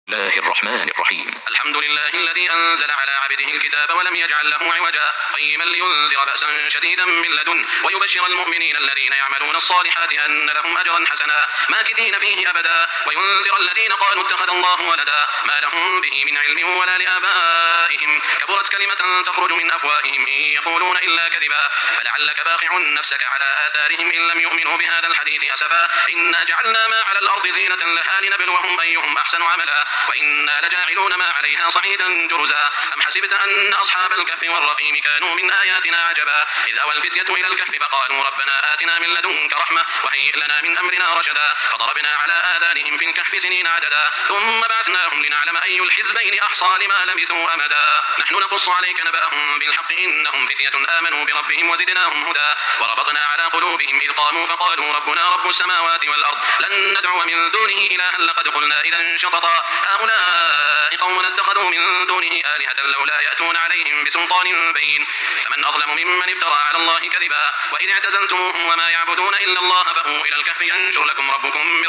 الله الرحمن الرحيم. الحمد لله الذي أنزل على عبده الكتاب ولم يجعل له عوجا قيما لينذر بأسا شديدا من لدنه ويبشر المؤمنين الذين يعملون الصالحات أن لهم أجرا حسنا ماكثين فيه أبدا وينذر الذين قالوا اتخذ الله ولدا ما لهم به من علم ولا لآبائهم كبرت كلمة تخرج من أفواههم إن يقولون إلا كذبا فلعلك باخع نفسك على آثارهم إن لم يؤمنوا بهذا الحديث أسفا إنا جعلنا ما على الأرض زينة لها لنبلوهم أيهم أحسن عملا وإنا لجاعلون ما عليها صعيدا جرزا أم حسبت أن أصحاب الكهف والرقيم كانوا من آياتنا عجبا إذ أوى الفتية إلى الكهف فقالوا ربنا آتنا من لدنك رحمة وهيئ لنا من أمرنا رشدا فضربنا على آذانهم في الكهف سنين عددا ثم بعثناهم لنعلم أي الحزبين أحصى لما لبثوا أمدا نحن نقص عليك نبأهم بالحق إنهم فتية آمنوا بربهم وزدناهم هدى وربطنا على قلوبهم إذ قاموا فقالوا ربنا رب السماوات والأرض لن ندعو من دونه إلها لقد قلنا إذا شططا هؤلاء قوم اتخذوا من دونه آلهة لولا يأتون عليهم بسلطان بين فمن أظلم ممن افترى على الله كذبا وإذ اعتزلتموهم وما يعبدون إلا الله فأووا إلى الكهف ينشر لكم ربكم من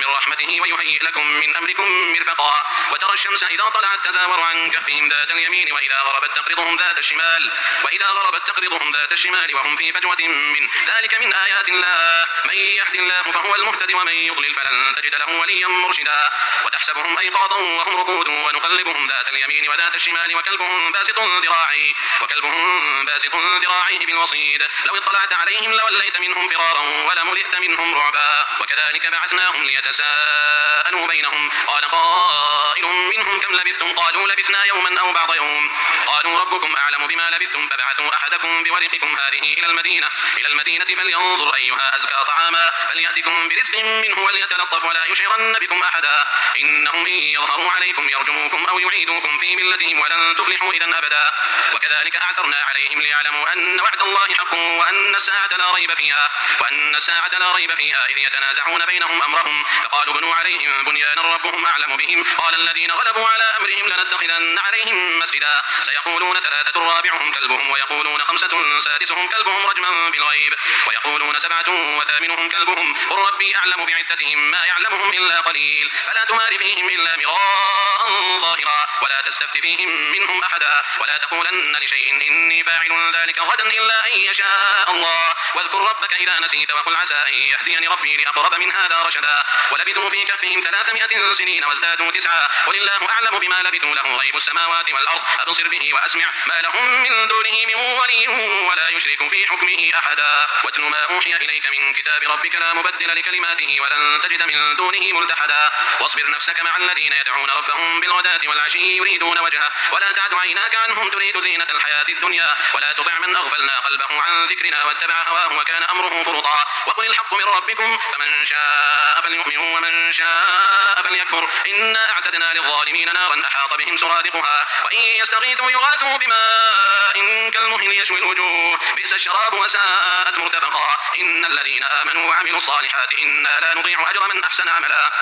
رحمته ويهيئ لكم من أمركم مرفقا وترى الشمس إذا طلعت تزاور عن كهفهم ذات اليمين وإذا غربت تقرضهم ذات الشمال وهم في فجوة من ذلك من آيات الله من يهد الله فهو المهتد ومن يضلل فلن تجد له وليا مرشدا وتحسبهم أيقاظا وهم رقود ونقلبهم ذات اليمين وذات الشمال وكلبهم باسط ذراعيه بالوصيد لو اطلعت عليهم لوليت منهم فرارا ولملئت منهم رعبا وكذلك بعثناهم ليتساءلوا بينهم قال قائل منهم كم لبثتم قالوا لبثنا يوما أو بعض يوم قالوا ربكم أعلم بما لبثتم فبعثوا أحدكم بورقكم هذه إلى المدينة فلينظر أيها أزكى طعاما فليأتكم برزق منه وليتلطف ولا يشعرن بكم أحدا إنهم إن يظهروا عليكم يرجموكم أو يعيدوكم في ملتهم ولن تفلحوا إذا أبدا وكذلك أعثرنا عليهم ليعلموا أن وعد الله حق وأن الساعة لا ريب فيها إذ يتنازعون بينهم أمرهم فقالوا بنوا عليهم بنيانا ربهم أعلم بهم قال الذين غلبوا على أمرهم لنتخذن عليهم مسجدا سيقولون 3 رابعهم كلبهم ويقولون 5 سادسهم كلبهم رجما بالغيب ويقولون 7 وثامنهم كلبهم قل ربي أعلم بعدتهم ما يعلمهم إلا قليل فلا تمار فيهم إلا مراء ظاهرا ولا تستفت فيهم منهم أحدا ولا تقولن لشيء إني فاعل ذلك غدا إلا أن يشاء الله واذكر ربك إذا نسيت وقل عسى أن يهديني ربي لأقرب من هذا رشدا ولبثوا في كهفهم 300 سنين وازدادوا 9 قل الله أعلم بما لبثوا له غيب السماوات والأرض أبصر به وأسمع ما لهم من دونه من ولي ولا يشرك في حكمه أحدا واتل ما أوحي إليك من كتاب ربك لا مبدل لكلماته ولن تجد من دونه ملتحدا واصبر نفسك مع الذين يدعون ربهم بالغداة والعشي يريدون وجهه ولا تعد عيناك عنهم تريد زينة الحياة الدنيا ولا تطع من أغفلنا قلبه عن ذكرنا واتبع هواه وكان أمره فرطا وقل الحق من ربكم فمن شاء فليؤمن ومن شاء فليكفر إنا أعتدنا للظالمين نارا أحاط بهم سرادقها وإن يستغيثوا يغاثوا بماء كالمهل يشوي الوجوه بئس الشراب وساءت مرتفقا إن الذين آمنوا وعملوا الصالحات إنا لا نضيع أجر من أحسن عملا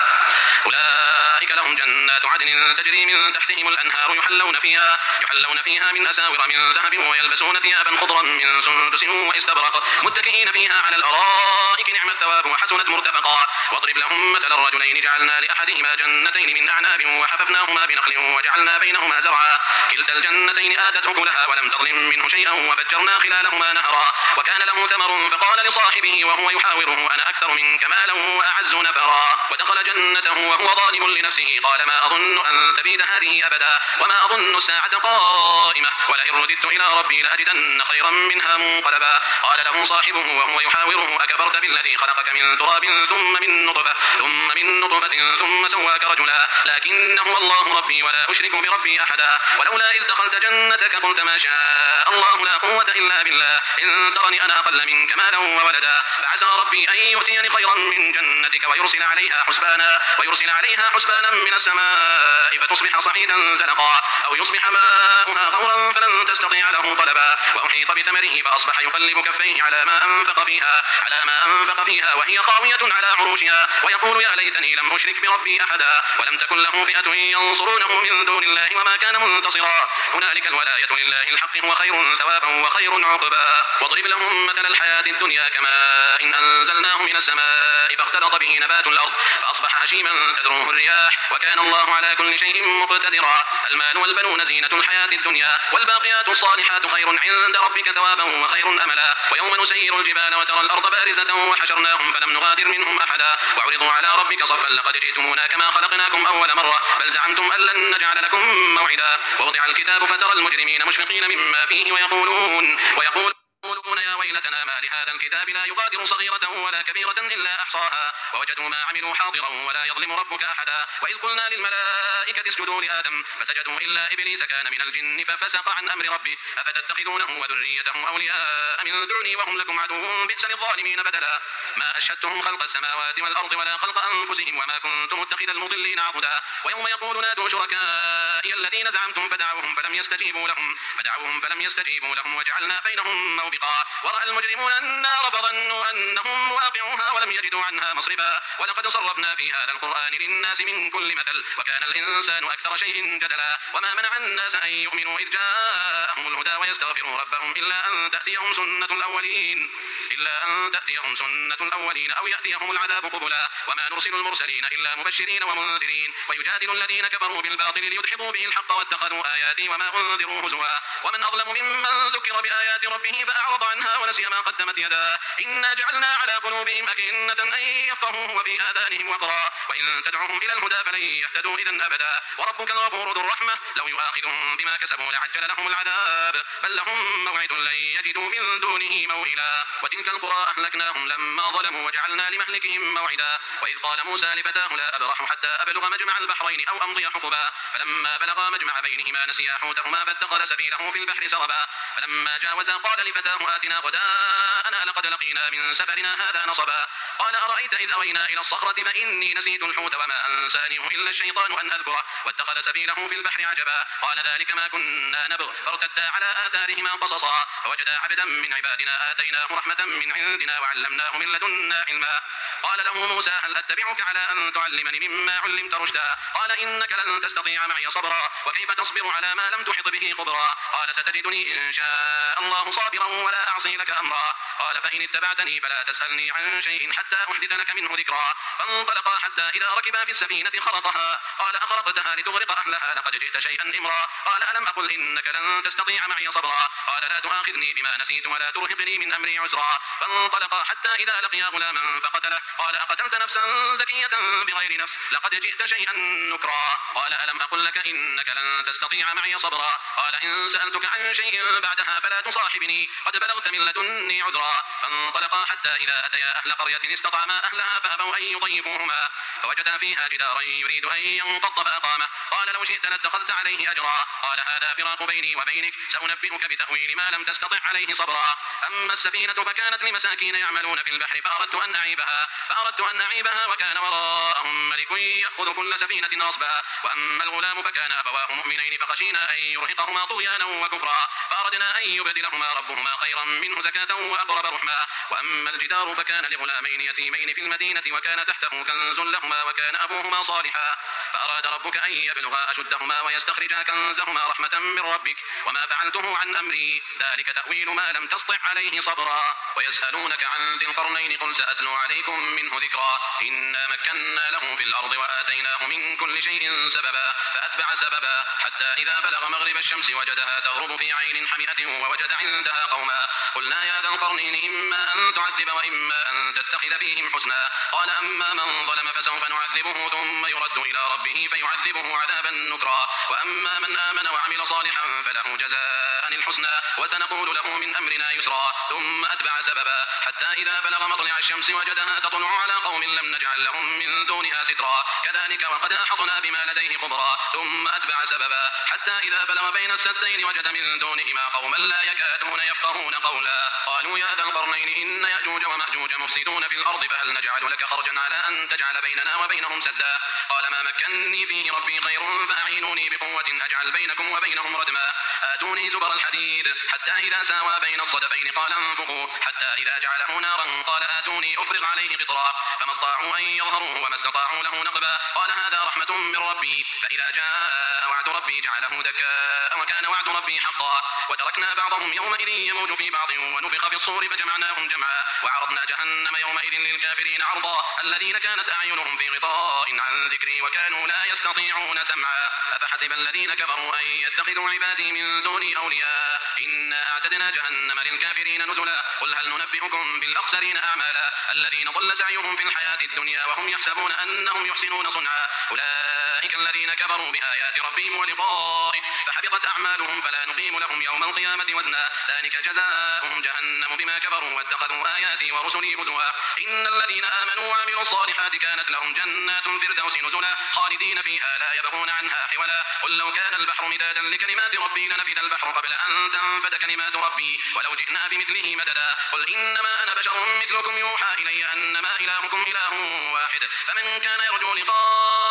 أولئك لهم جنات عدن تجري من تحتهم الأنهار يحلون فيها من أساور من ذهب ويلبسون ثيابا خضرا من سندس واستبرق متكئين فيها على الأرائك نعم الثواب وحسنت مرتفقا واضرب لهم مثل الرجلين جعلنا لأحدهما جنتين من أعناب وحففناهما بنخل وجعلنا بينهما زرعا كلتا الجنتين آتت أكلها ولم تظلم منه شيئا وفجرنا خلالهما نهرا وكان له ثمر فقال لصاحبه وهو يحاوره أنا أكثر منك مالا وأعز نفرا ودخل جنته وهو ظالم لنفسه قال ما أظن أن تبيد هذه أبدا وما أظن الساعة قائمة ولئن رددت إلى ربي لأجدن خيرا منها منقلبا قال له صاحبه وهو يحاوره أكفرت بالذي خلقك من تراب ثم من نطفة ثم سواك رجلا لكن هو الله ربي ولا أشرك بربي أحدا ولولا إذ دخلت جنتك قلت ما شاء الله لا قوة إلا بالله إن ترني أنا أقل منك مالا وولدا فعسى ربي أن يؤتيني خيرا من جنتك ويرسل عليها حسبانا من السماء فتصبح صعيدا زلقا أو يصبح ماؤها غورا فلن تستطيع له طلبا وأحيط بثمره فأصبح يقلب كفيه على ما أنفق فيها وهي خاوية على عروشها ويقول يا ليتني لم أشرك بربي أحدا ولم تكن له فئة ينصرونه من دون الله وما كان منتصرا هنالك الولاية لله الحق هو خير ثوابا وخير عقبا واضرب لهم مثل الحياة الدنيا كماء إن أنزلناه من السماء الماء فاختلط به نبات الأرض فأصبح هشيما تذروه الرياح وكان الله على كل شيء مقتدرا. المال والبنون زينة الحياة الدنيا والباقيات الصالحات خير عند ربك ثوابا وخير أملا. ويوم نسير الجبال وترى الأرض بارزة وحشرناهم فلم نغادر منهم أحدا وعرضوا على ربك صفا لقد جئتمونا كما خلقناكم أول مرة بل زعمتم أن لن نجعل لكم موعدا. ووضع الكتاب فترى المجرمين مشفقين مما فيه ويقولون يا ويلتنا ما لهذا الكتاب لا يغادر صغيرة ولا كبيرة إلا أحصاها ووجدوا ما عملوا حاضرا ولا يظلم ربك أحدا. وإذ قلنا للملائكة اسجدوا لآدم فسجدوا إلا إبليس كان من الجن ففسق عن أمر ربه أفتتخذونه وذريته أولياء من دوني وهم لكم عدو بئس للظالمين بدلا. ما أشهدتهم خلق السماوات والأرض ولا خلق أنفسهم وما كنت متخذ المضلين عضدا. ويوم يقول نادوا شركائي الذين زعمتم فدعوهم فلم يستجيبوا لهم وجعلنا بينهم موبقا. ورأى المجرمون النار فظنوا أنهم واقعوها ولم يجدوا عنها مصرفا. ولقد صرفنا في هذا القرآن للناس من كل مثل وكان الإنسان أكثر شيء جدلا. وما منع الناس أن يؤمنوا إذ جاءهم الهدى ويستغفروا ربهم إلا أن تأتيهم سنة الأولين أو يأتيهم العذاب قبلا. وما نرسل المرسلين إلا مبشرين ومنذرين ويجادل الذين كفروا بالباطل ليدحضوا به الحق واتخذوا آياتي وما أنذروا هزوا. ومن أظلم ممن ذكر بآيات ربه فأعرض عنها ونسي ما قدمت يداه إنا جعلنا على قلوبهم أكنة أن يفقهوه وفي آذانهم وقرا وإن تدعوهم إلى الهدى فلن يهتدوا إذا أبدا. وربك الغفور ذو الرحمة لو يؤاخذهم بما كسبوا لعجل لهم العذاب بل لهم موعد لن يجدوا من دونه موئلا. وتلك القرى أهلكناهم لما ظلموا وجعلنا لمهلكهم موعدا. وإذ قال موسى لفتاه لا أبرح حتى أبلغ مجمع البحرين أو أمضي حقبا فلما بلغا مجمع بينهما نسيا حوتهما فاتخذ سبيله في البحر سربا. فلما جاوزا قال لفتاه آتنا غداءنا لقد لقينا من سفرنا هذا نصبا. قال أرأيت إذ أوينا إلى الصخرة فإني نسيت الحوت وما أنسانيه إلا الشيطان أن أذكره واتخذ سبيله في البحر عجبا. قال ذلك ما كنا نبغ فارتدا على آثارهما قصصا فوجدا عبدا من عبادنا آتيناه رحمة من عندنا وعلمناه من لدنا علما. قال له موسى هل أتبعك على أن تعلمني مما علمت رشدا. قال إنك لن تستطيع معي صبرا وكيف تصبر على ما لم تحط به خبرا. قال ستجدني إن شاء الله صابرا ولا أعصي لك أمرا. قال فإن اتبعتني فلا تسألني عن شيء حتى أحدث لك منه ذكرا. فانطلقا حتى إذا ركبا في السفينة خرقها قال أخرقتها لتغرق أهلها لقد جئت شيئا إمرا. قال ألم أقل إنك لن تستطيع معي صبرا. قال لا تؤاخذني بما نسيت ولا ترهقني من أمري عسرا. فانطلقا حتى إذا لقيا غلاما فقتله قال أقتلت نفسا زكية بغير نفس لقد جئت شيئا نكرا. قال ألم أقل لك إنك لن تستطيع معي صبرا. قال إن سألتك عن شيء بعدها فلا تصاحبني قد بلغت من لدني عذرا. فانطلقا حتى إذا أتيا أهل قرية استطعما أهلها فأبوا أن يضيفوهما فوجدا فيها جدارا يريد أن ينقض فأقامه. قال لو شئت لاتخذت عليه أجرا. قال هذا فراق بيني وبينك سأنبئك بتأويل ما لم تستطع عليه صبرا. أما السفينة فكانت لمساكين يعملون في البحر فأردت أن أعيبها وكان وراءهم ملك يأخذ كل سفينة غصبا. وأما الغلام فكان أبواه مؤمنين فخشينا أن يرهقهما طغيانا وكفرا فأردنا أن يبدلهما ربهما خيرا منه زكاة وأقرب رحما. وأما الجدار فكان لغلامين يتيمين في المدينة وكان تحته كنز لهما وكان أبوهما صالحا فأراد ربك أن يبلغا أشدهما ويستخرجا كنزهما رحمة من ربك وما فعلته عن أمري ذلك تأويل ما لم تسطع عليه صبرا. ويسألونك عن ذي القرنين قل سأتلو عليكم منه ذكرا. إنا مكنا له في الأرض وآتيناه من كل شيء سببا فأتبع سببا حتى إذا بلغ مغرب الشمس وجدها تغرب في عين حمئة ووجد عندها قوما قلنا يا ذا القرنين إما أن تعذب وإما أن تتخذ فيهم حسنا. قال أما من ظلم فسوف نعذبه ثم يرد إلى ربه فيعذبه عذابا نكرا. وأما من آمن وعمل صالحا فله جزاء الحسنى وسنقول له من أمرنا يسرا. ثم أتبع سببا حتى إذا بلغ مطلع الشمس وجدها تطلع على قوم لم نجعل لهم من دونها سترا كذلك وقد أحطنا بما لديه خبرا. ثم أتبع سببا حتى إذا بلغ بين السدين وجد من دونهما قوما لا يكادون يفقهون قولا. قالوا يا ذا القرنين إن يأجوج ومأجوج مفسدون في الأرض فهل نجعل لك خرجا على أن تجعل بيننا وبينهم سدا. قال ما مكنني فيه ربي خير فأعينوني بقوة أجعل بينكم وبينهم ردما. آتوني زبر الحديد حتى إذا ساوى بين الصدفين قال انفخوا حتى إذا جعله نارا قال آتوني أفرغ عليه قطرا فما استطاعوا أن يظهروه وما استطاعوا له نقبا. قال هذا رحمة رحمة من ربي فإذا جاء وعد ربي جعله دكاء وكان وعد ربي حقا وتركنا بعضهم يومئذ يموج في بعض ونفخ في الصور فجمعناهم جمعا وعرضنا جهنم يومئذ للكافرين عرضا الذين كانت أعينهم في غطاء عن ذكري وكانوا لا يستطيعون سمعا أفحسب الذين كفروا أن يتخذوا عبادي من دوني أولياء إنا أعتدنا جهنم للكافرين نزلا قل هل ننبئكم بالأخسرين أعمالا الذين ضل سعيهم في الحياة الدنيا وهم يحسبون أنهم يحسنون صنعا أولئك الذين كفروا بآيات ربهم ولقائه فحبطت أعمالهم فلا نقيم لهم يوم القيامة وزنا ذلك جزاؤهم جهنم بما كفروا واتخذوا آياتي ورسلي هزوا إن الذين آمنوا وعملوا الصالحات كانت لهم جنات الفردوس نزلا خالدين فيها لا يبغون عنها حولا قل لو كان البحر مدادا لكلمات ربي لنفد البحر قبل أن تنفد كلمات ربي ولو جئنا بمثله مددا قل إنما أنا بشر مثلكم يوحى إلي أنما إلهكم إله واحد فمن كان يرجو لقاء